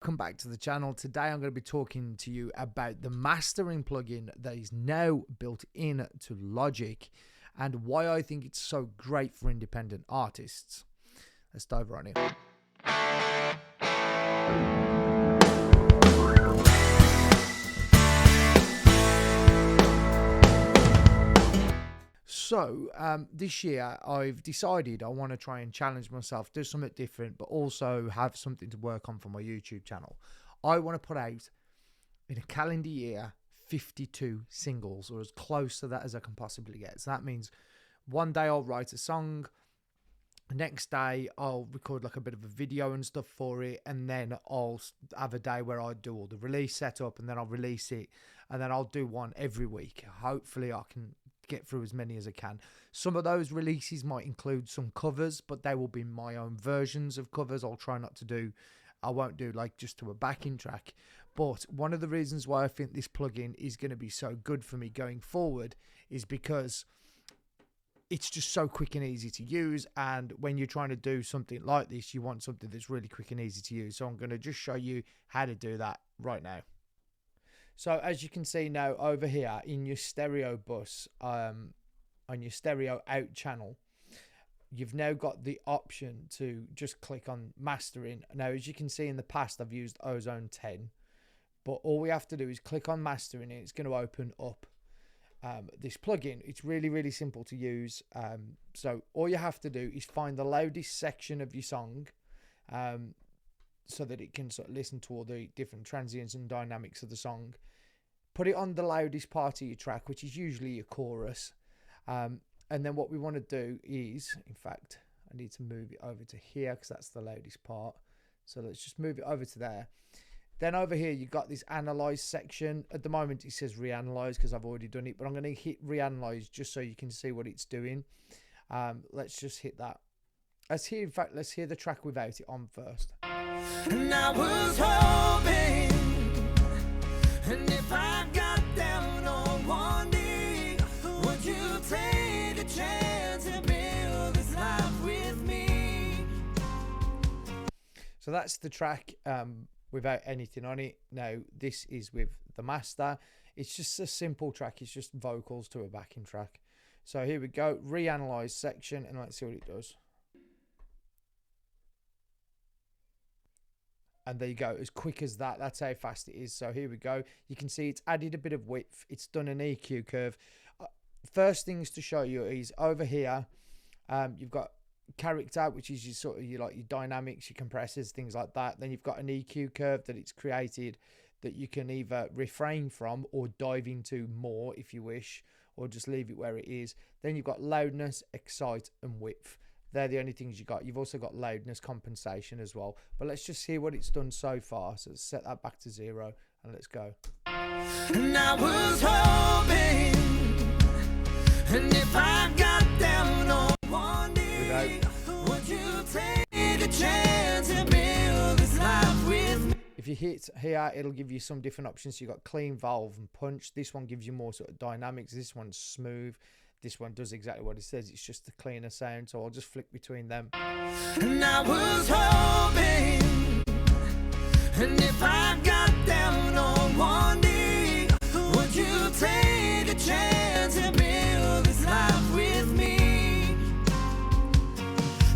Welcome back to the channel. Today I'm going to be talking to you about the mastering plugin that is now built in to Logic and why I think it's so great for independent artists. Let's dive right in. So this year I've decided I want to try and challenge myself, do something different, but also have something to work on for my YouTube channel. I want to put out in a calendar year 52 singles, or as close to that as I can possibly get. So that means one day I'll write a song, the next day I'll record like a bit of a video and stuff for it, and then I'll have a day where I do all the release setup, and then I'll release it, and then I'll do one every week. Hopefully I can get through as many as I can. Some of those releases might include some covers, but they will be my own versions of covers. I won't do like just to a backing track. But one of the reasons why I think this plugin is going to be so good for me going forward is because it's just so quick and easy to use, and when you're trying to do something like this, you want something that's really quick and easy to use. So I'm going to just show you how to do that right now. So as you can see now over here in your stereo bus, on your stereo out channel, you've now got the option to just click on mastering. Now, as you can see in the past, I've used Ozone 10, but all we have to do is click on mastering and it's going to open up this plugin. It's really, really simple to use. So all you have to do is find the loudest section of your song, so that it can sort of listen to all the different transients and dynamics of the song. Put it on the loudest part of your track, which is usually your chorus. And then what we want to do is, in fact, I need to move it over to here because that's the loudest part. So let's just move it over to there. Then over here, you've got this analyze section. At the moment, it says reanalyze because I've already done it, but I'm going to hit reanalyze just so you can see what it's doing. Let's just hit that. Let's hear the track without it on first. And I was hoping, and if I got down on one knee, would you take a chance and build this life with me? So that's the track without anything on it. Now this is with the master. It's just a simple track. It's just vocals to a backing track. So here we go, reanalyze section, and let's see what it does. And there you go, as quick as that. That's how fast it is. So here we go. You can see it's added a bit of width. It's done an EQ curve. First things to show you is over here, you've got character, which is your dynamics, your compressors, things like that. Then you've got an EQ curve that it's created that you can either refrain from or dive into more if you wish, or just leave it where it is. Then you've got loudness, excite, and width. They're the only things you got. You've also got loudness compensation as well. But let's just see what it's done so far. So let's set that back to 0 and let's go. And I was hoping, and if I got down on one knee, would you take a chance and build this life with me? If you hit here, it'll give you some different options. So you've got clean, valve, and punch. This one gives you more sort of dynamics. This one's smooth. This one does exactly what it says. It's just a cleaner sound. So I'll just flick between them. And I was hoping, and if I got down on one knee, would you take a chance and build this life with me?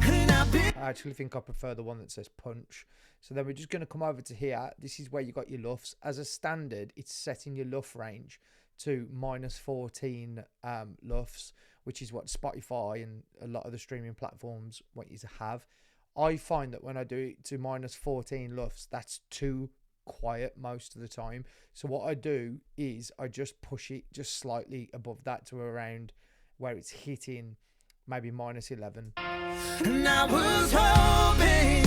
And I actually think I prefer the one that says punch. So then we're just going to come over to here. This is where you got your LUFS. As a standard, it's setting your LUF range to -14 LUFS, which is what Spotify and a lot of the streaming platforms want you to have. I find that when I do it to -14 LUFS, that's too quiet most of the time. So what I do is I just push it just slightly above that to around where it's hitting maybe -11. And I was hoping,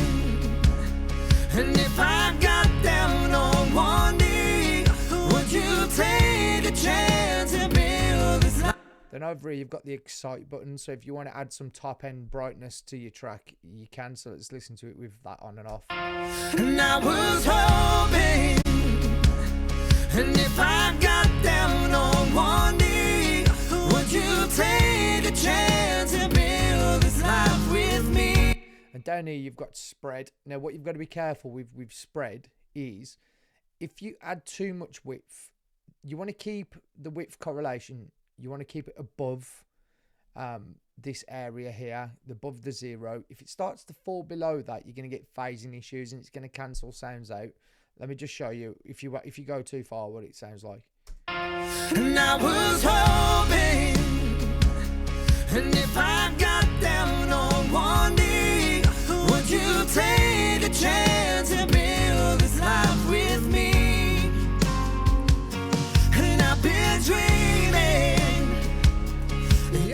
and if I got down on one knee, would you take a chance and build this life? Then over here you've got the excite button. So if you want to add some top end brightness to your track, you can. So let's listen to it with that on and off. And I was hoping, and if I got down on one knee, would you take a chance and build this life with me? And down here you've got spread. Now what you've got to be careful with spread is if you add too much width, you want to keep the width correlation, you want to keep it above this area here, above the 0. If it starts to fall below that, you're going to get phasing issues and it's going to cancel sounds out. Let me just show you, if you go too far, what it sounds like. And I was hoping, and if I got down on one knee, would you take a chance to build this life with me? And I've been dreaming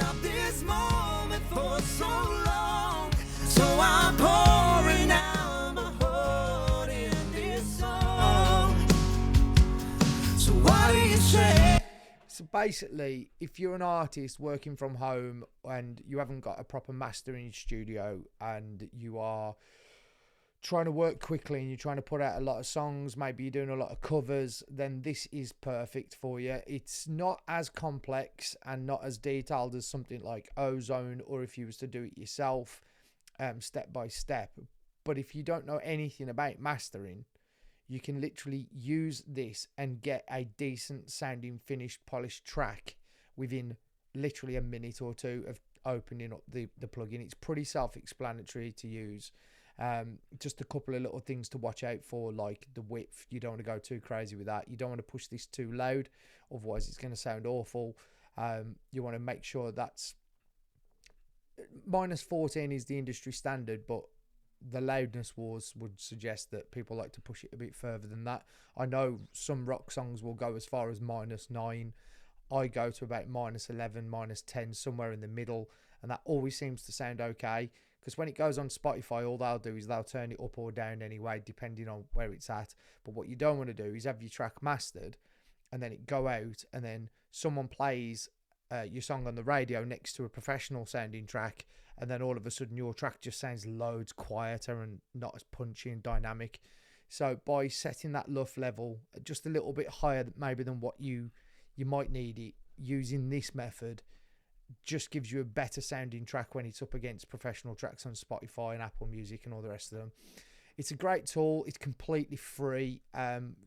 of this moment for so long, so I'm pouring out my heart in this song. So what do you say? So basically, if you're an artist working from home and you haven't got a proper mastering studio and you are trying to work quickly and you're trying to put out a lot of songs, maybe you're doing a lot of covers, then this is perfect for you. It's not as complex and not as detailed as something like Ozone, or if you was to do it yourself, step by step. But if you don't know anything about mastering, you can literally use this and get a decent sounding finished polished track within literally a minute or two of opening up the plugin. It's pretty self-explanatory to use. Just a couple of little things to watch out for, like the width. You don't want to go too crazy with that. You don't want to push this too loud, otherwise it's going to sound awful. You want to make sure that's -14 is the industry standard, but the loudness wars would suggest that people like to push it a bit further than that. I know some rock songs will go as far as -9. I go to about -11, -10, somewhere in the middle, and that always seems to sound okay, because when it goes on Spotify, all they'll do is they'll turn it up or down anyway, depending on where it's at. But what you don't want to do is have your track mastered and then it go out and then someone plays your song on the radio next to a professional sounding track, and then all of a sudden your track just sounds loads quieter and not as punchy and dynamic. So by setting that luff level just a little bit higher maybe than what you might need it, using this method just gives you a better sounding track when it's up against professional tracks on Spotify and Apple Music and all the rest of them. It's a great tool. It's completely free.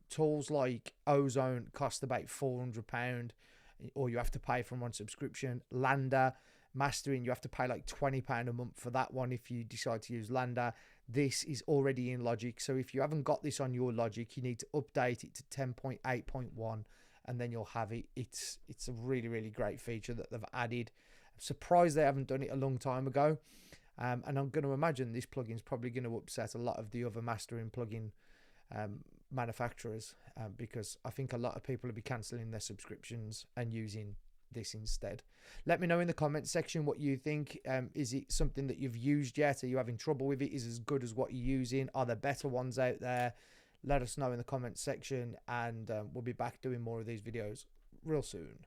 Tools like Ozone cost about £400, or you have to pay for one subscription. LANDR mastering, you have to pay like £20 a month for that one if you decide to use LANDR. This is already in Logic, so if you haven't got this on your Logic, you need to update it to 10.8.1 and then you'll have it. It's a really, really great feature that they've added. I'm surprised they haven't done it a long time ago, and I'm going to imagine this plugin is probably going to upset a lot of the other mastering plugin manufacturers, because I think a lot of people will be cancelling their subscriptions and using this instead. Let me know in the comments section what you think. Is it something that you've used yet? Are you having trouble with it? Is it as good as what you're using? Are there better ones out there? Let us know in the comments section, and we'll be back doing more of these videos real soon.